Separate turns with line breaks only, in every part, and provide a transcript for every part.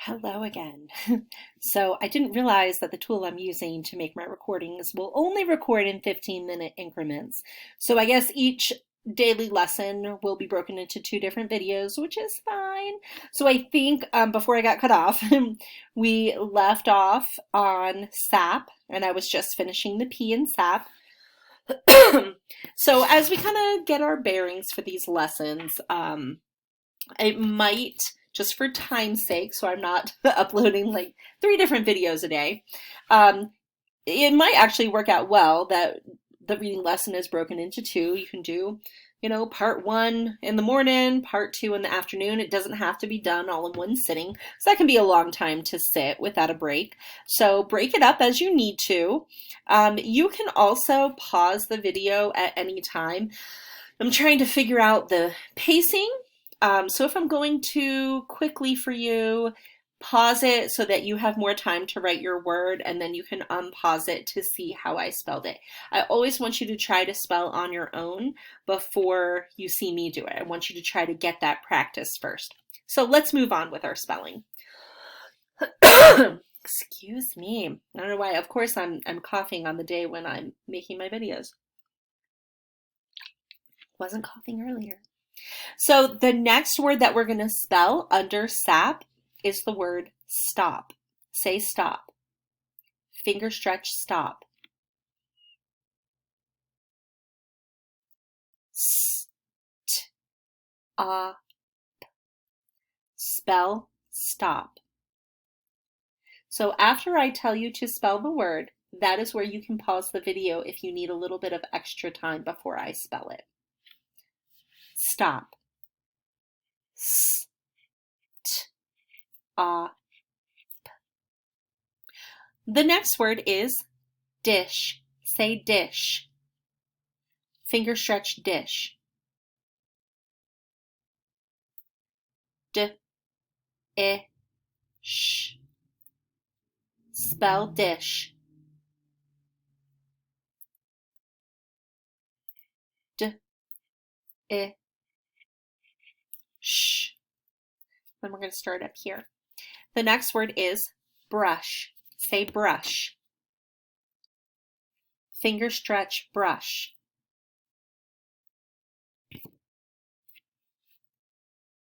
Hello again. So I didn't realize that the tool I'm using to make my recordings will only record in 15-minute increments. So I guess each daily lesson will be broken into two different videos, which is fine. So I think before I got cut off, we left off on SAP, and I was just finishing the P in SAP. So as we kind of get our bearings for these lessons, I might, just for time's sake, so I'm not uploading like 3 different videos a day, um, it might actually work out well that the reading lesson is broken into two. You can do, part one in the morning, part two in the afternoon. It doesn't have to be done all in one sitting. So that can be a long time to sit without a break. So break it up as you need to. You can also pause the video at any time. I'm trying to figure out the pacing. So if I'm going too quickly for you, pause it so that you have more time to write your word, and then you can unpause it to see how I spelled it. I always want you to try to spell on your own before you see me do it. I want you to try to get that practice first. So let's move on with our spelling. Excuse me. I don't know why. Of course, I'm coughing on the day when I'm making my videos. Wasn't coughing earlier. So the next word that we're going to spell under SAP is the word stop. Say stop. Finger stretch, stop. Stop. Spell stop. So after I tell you to spell the word, that is where you can pause the video if you need a little bit of extra time before I spell it. Stop. Stop. The next word is dish. Say dish. Finger stretch, dish. D-I-S-H. Spell dish. D-I-S-H. Then we're going to start up here. The next word is brush. Say brush. Finger stretch, brush.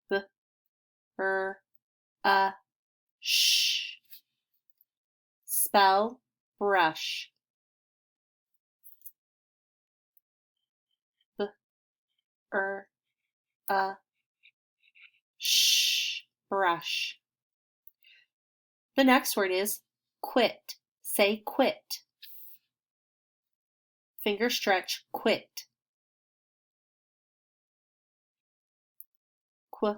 B-R-U-S-H. Spell brush. B-R-U-S-H. Brush. The next word is quit. Say quit. Finger stretch, quit. Quit.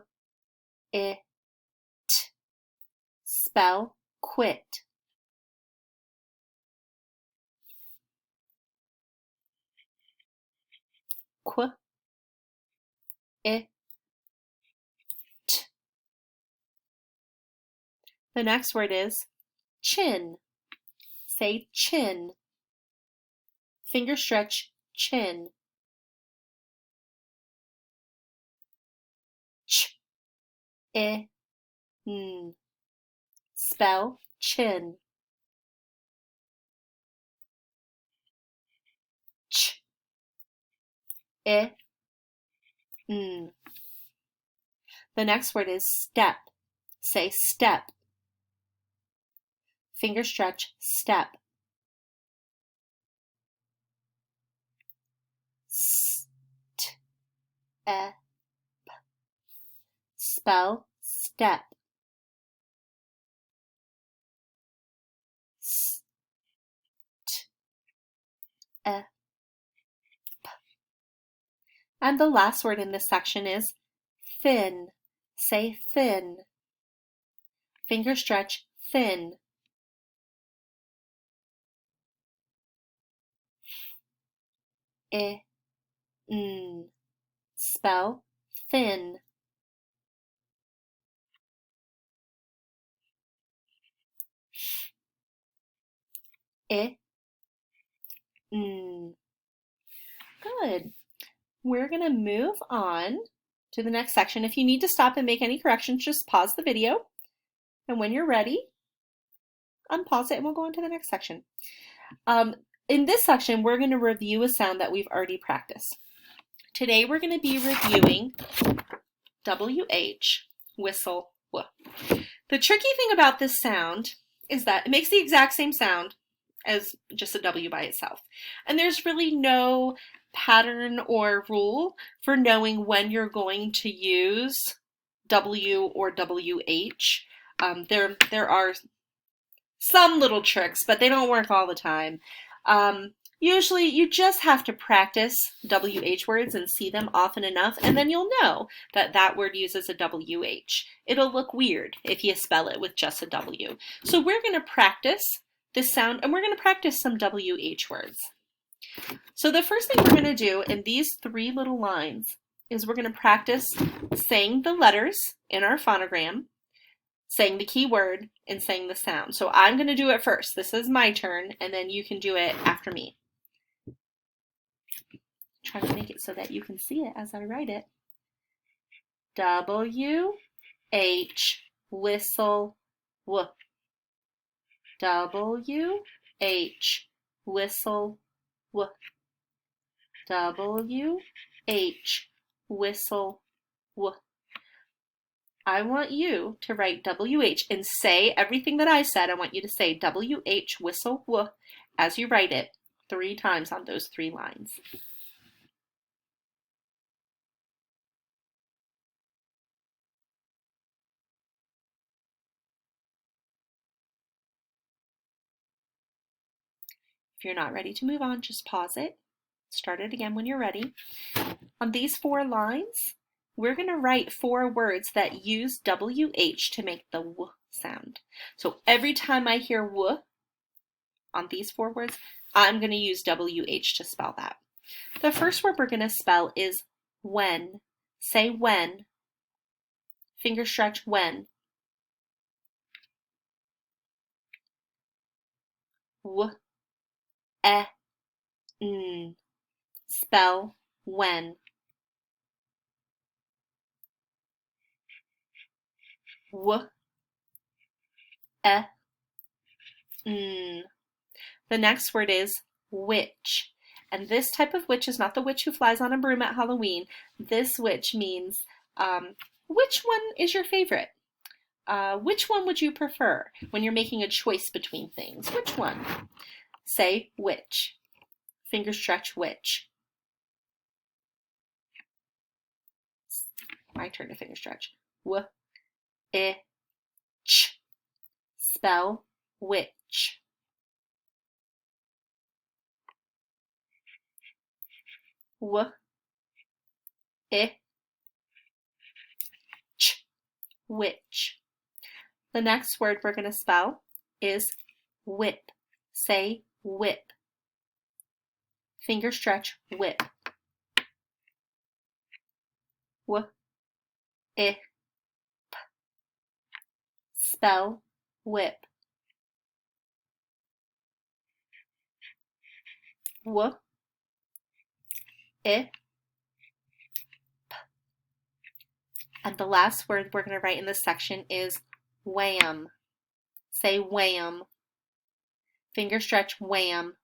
Spell quit. Quit. The next word is chin. Say chin. Finger stretch, chin. Ch-I-N. Spell chin. Ch-I-N. The next word is step. Say step. Finger stretch, step. S-T-E-P. Spell step. S-T-E-P. And the last word in this section is thin. Say thin. Finger stretch, thin. I-N. Spell thin. I-N. Good. We're going to move on to the next section. If you need to stop and make any corrections, just pause the video. And when you're ready, unpause it and we'll go on to the next section. In this section, we're going to review a sound that we've already practiced. Today, we're going to be reviewing WH, whistle, W. The tricky thing about this sound is that it makes the exact same sound as just a W by itself. And there's really no pattern or rule for knowing when you're going to use W or WH. There are some little tricks, but they don't work all the time. Usually you just have to practice WH words and see them often enough, and then you'll know that that word uses a WH. It'll look weird if you spell it with just a W. So we're going to practice this sound, and we're going to practice some WH words. So the first thing we're going to do in these 3 little lines is we're going to practice saying the letters in our phonogram, saying the key word, and saying the sound. So I'm going to do it first. This is my turn, and then you can do it after me. Try to make it so that you can see it as I write it. W, H, whistle, W. W, H, whistle, W. W, H, whistle, W. I want you to write WH and say everything that I said. I want you to say WH, whistle, W as you write it 3 times on those 3 lines. If you're not ready to move on, just pause it. Start it again when you're ready. On these 4 lines, we're going to write 4 words that use WH to make the W sound. So every time I hear W on these 4 words, I'm going to use WH to spell that. The first word we're going to spell is when. Say when. Finger stretch when. W, E, N. Spell when. W, E, N. The next word is witch. And this type of witch is not the witch who flies on a broom at Halloween. This witch means which one is your favorite? Which one would you prefer when you're making a choice between things? Which one? Say witch. Finger stretch witch. My turn to finger stretch. W, I, ch. Spell witch. W, I, ch. Witch. The next word we're going to spell is whip. Say whip. Finger stretch whip. W, I, p. Spell whip. W, I, p. And the last word we're going to write in this section is wham. Say wham. Finger stretch wham.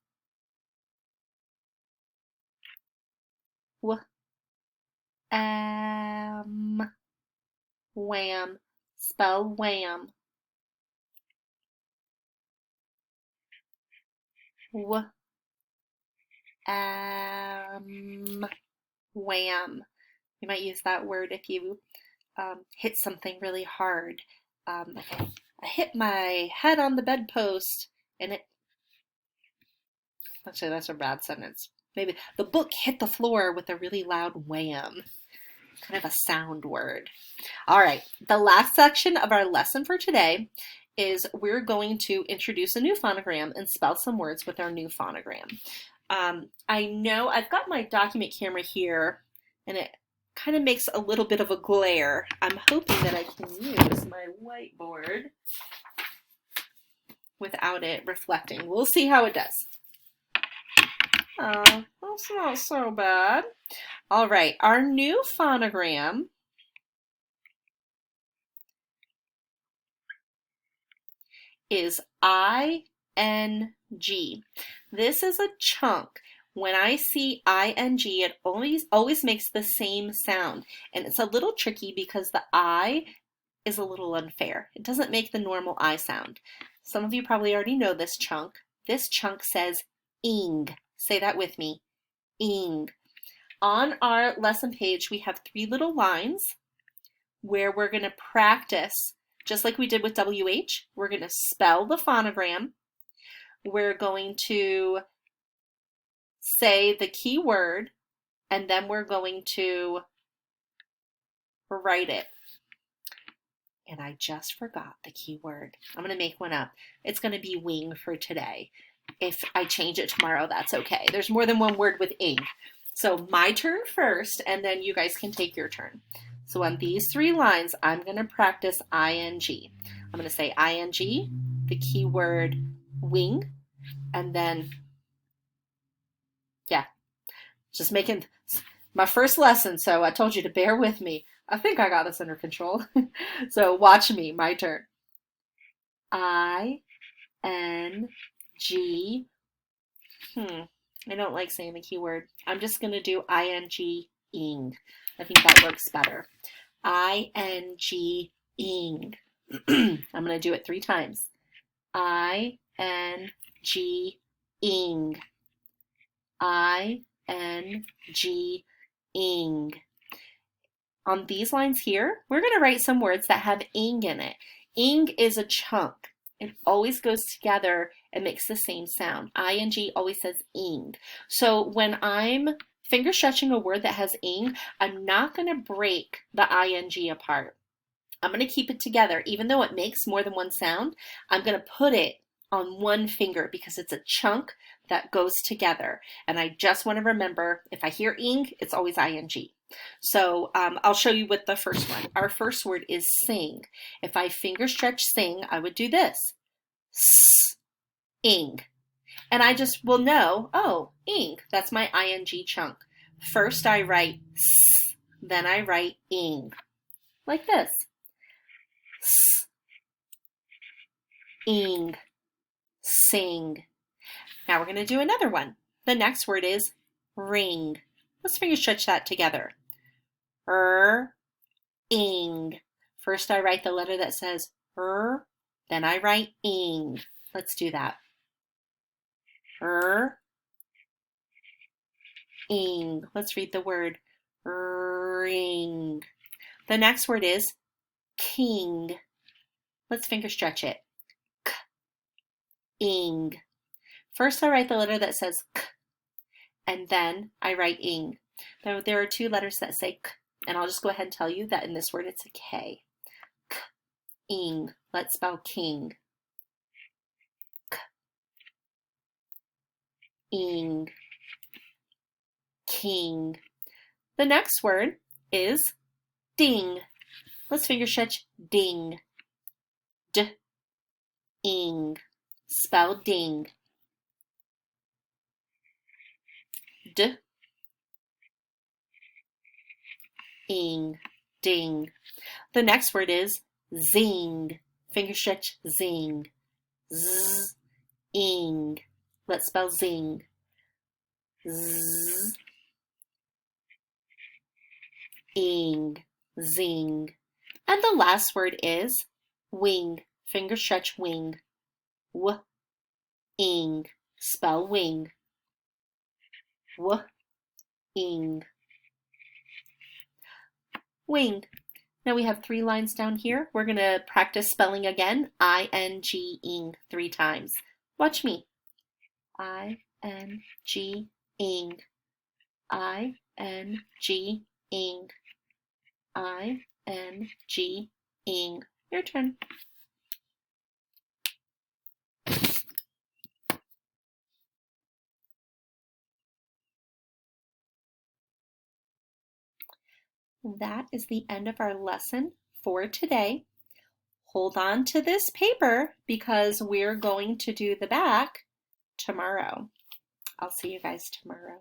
Wham. Spell wham. Wham. You might use that word if you hit something really hard. I hit my head on the bedpost and it, actually that's a bad sentence. Maybe the book hit the floor with a really loud wham. Kind of a sound word. All right, the last section of our lesson for today is we're going to introduce a new phonogram and spell some words with our new phonogram. I know I've got my document camera here and it kind of makes a little bit of a glare. I'm hoping that I can use my whiteboard without it reflecting. We'll see how it does. Oh, that's not so bad. All right, our new phonogram is ING. This is a chunk. When I see ING, it always makes the same sound. And it's a little tricky because the I is a little unfair. It doesn't make the normal I sound. Some of you probably already know this chunk. This chunk says ing. Say that with me, ing. On our lesson page, we have 3 little lines where we're going to practice, just like we did with WH. We're going to spell the phonogram. We're going to say the key word, and then we're going to write it. And I just forgot the key word. I'm going to make one up. It's going to be wing for today. If I change it tomorrow, that's okay. There's more than one word with ing. So my turn first, and then you guys can take your turn. So on these 3 lines, I'm going to practice ING. I'm going to say ING, the key word wing, and then, yeah, just making my first lesson, so I told you to bear with me. I think I got this under control. So watch me, my turn. ING. I don't like saying the keyword. I'm just going to do ing. I think that works better. ing. I'm going to do it 3 times. ing. ing. On these lines here, we're going to write some words that have ing in it. Ing is a chunk. It always goes together and makes the same sound. ING always says ing. So when I'm finger stretching a word that has ing, I'm not going to break the ING apart. I'm going to keep it together. Even though it makes more than one sound, I'm going to put it on one finger because it's a chunk that goes together. And I just want to remember, if I hear ing, it's always ING. So I'll show you with the first one. Our first word is sing. If I finger stretch sing, I would do this. Ing. And I just will know, oh, ing, that's my ING chunk. First I write s, then I write ing. Like this. S, ing, sing. Now we're going to do another one. The next word is ring. Let's finger stretch that together. Ing. First I write the letter that says then I write ing. Let's do that. Ing. Let's read the word ring. The next word is king. Let's finger stretch it. K, ing. First I write the letter that says k, and then I write ing. Now there are 2 letters that say k, and I'll just go ahead and tell you that in this word it's a K. K, ing. Let's spell king. K, ing, king. The next word is ding. Let's finger stretch ding. D, ing. Spell ding. D, ing, ding. The next word is zing. Finger stretch zing. Z, ing. Let's spell zing. Z, ing, zing. And the last word is wing. Finger stretch wing. W, ing. Spell wing. W, ing. Wing. Now we have 3 lines down here. We're going to practice spelling again. ING 3 times. Watch me. ING ing. ING ing. ING ing. Your turn. That is the end of our lesson for today. Hold on to this paper because we're going to do the back tomorrow. I'll see you guys tomorrow.